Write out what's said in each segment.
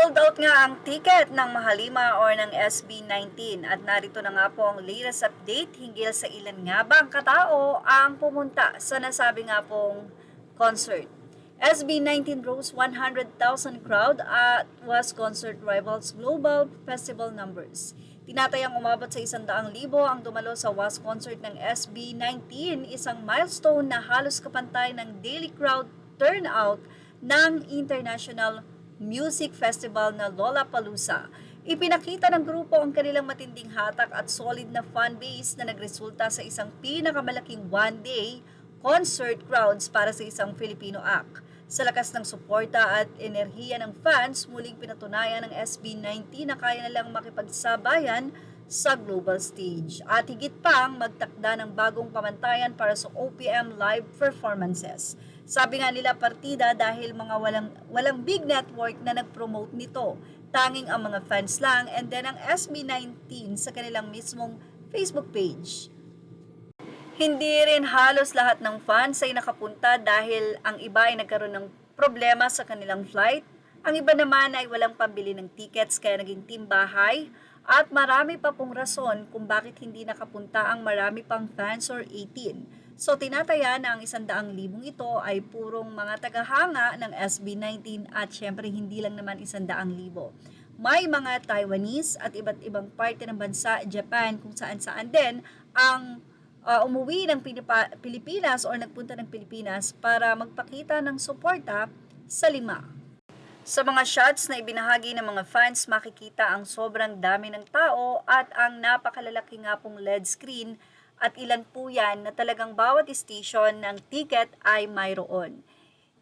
Sold out nga ang ticket ng Mahalima or ng SB19 at narito na nga po ang latest update hinggil sa ilan nga bang katao ang pumunta sa nasabi nga pong concert. SB19 rose 100,000 crowd at was concert rivals global festival numbers. Tinatayang umabot sa 100,000 ang dumalo sa WAS concert ng SB19, isang milestone na halos kapantay ng daily crowd turnout ng International Music Festival na Lollapalooza. Ipinakita ng grupo ang kanilang matinding hatak at solid na fan base na nagresulta sa isang pinakamalaking one-day concert crowds para sa isang Filipino act. Sa lakas ng suporta at enerhiya ng fans, muling pinatunayan ng SB19 na kaya nilang makipagsabayan sa global stage at higit pang magtakda ng bagong pamantayan para sa OPM live performances. Sabi nga nila partida dahil mga walang big network na nag-promote nito. Tanging ang mga fans lang and then ang SB19 sa kanilang mismong Facebook page. Hindi rin halos lahat ng fans ay nakapunta dahil ang iba ay nagkaroon ng problema sa kanilang flight. Ang iba naman ay walang pambili ng tickets kaya naging team bahay. At marami pa pong rason kung bakit hindi nakapunta ang marami pang fans or 18. So tinataya na ang 100,000 ito ay purong mga tagahanga ng SB19 at syempre hindi lang naman 100,000. May mga Taiwanese at iba't ibang parte ng bansa, Japan, kung saan-saan din ang umuwi ng Pilipinas o nagpunta ng Pilipinas para magpakita ng suporta sa Lima. Sa mga shots na ibinahagi ng mga fans, makikita ang sobrang dami ng tao at ang napakalalaki nga pong LED screen at ilan po yan na talagang bawat station ng ticket ay mayroon.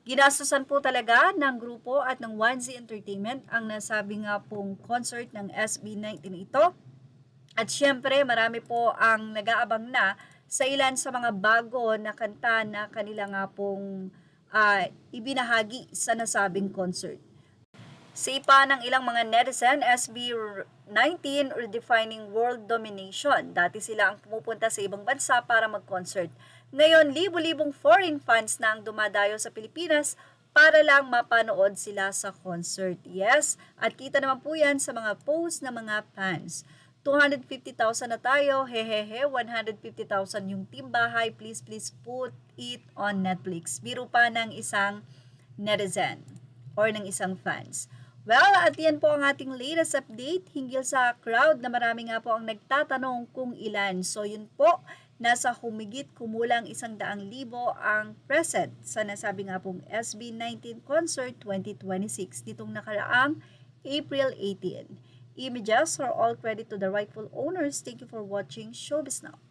Ginastusan po talaga ng grupo at ng 1Z Entertainment ang nasabi nga pong concert ng SB19 ito. At syempre marami po ang nag-aabang na sa ilan sa mga bago na kanta na kanila nga pong ibinahagi sa nasabing concert. Sipa ng ilang mga netizen, SB19 redefining world domination. Dati sila ang pumupunta sa ibang bansa para mag-concert. Ngayon, libo-libong foreign fans na ang dumadayo sa Pilipinas para lang mapanood sila sa concert. Yes, at kita naman po yan sa mga post ng mga fans. 250,000 na tayo, hehehe, 150,000 yung team bahay, please put it on Netflix. Biro pa ng isang netizen or ng isang fans. Well, at yan po ang ating latest update hinggil sa crowd na marami nga po ang nagtatanong kung ilan. So yun po, nasa humigit kumulang 100,000 ang present sa nasabi nga pong SB19 Concert 2026 nitong nakaraang April 18. Images are all credit to the rightful owners. Thank you for watching Showbiz Now.